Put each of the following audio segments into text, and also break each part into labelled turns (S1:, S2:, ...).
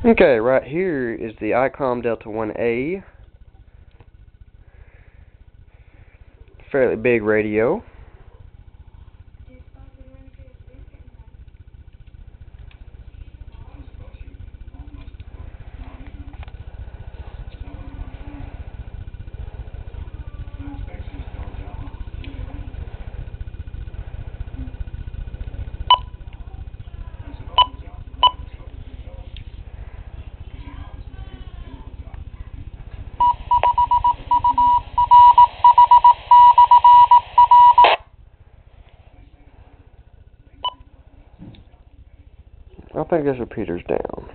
S1: Okay, right here is the Icom Ic-Delta1a. Fairly big radio. I think this repeater's down.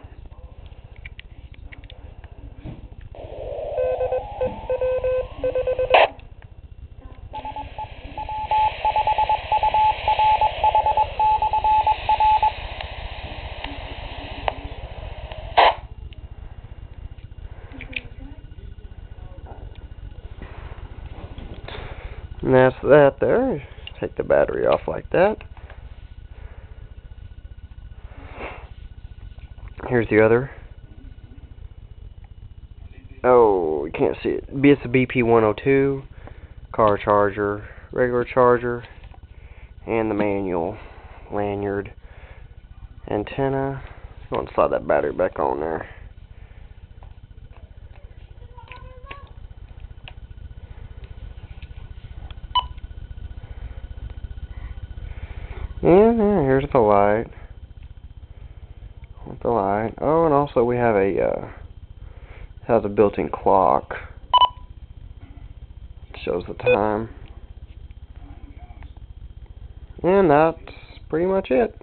S1: And that's that there. Take the battery off like that. Here's the other. Oh, you can't see it. It's a BP102, car charger, regular charger, and the manual lanyard antenna. I'm going to slide that battery back on there. And here's the light. With the light. Oh, and also we have a has a built-in clock. It shows the time. And that's pretty much it.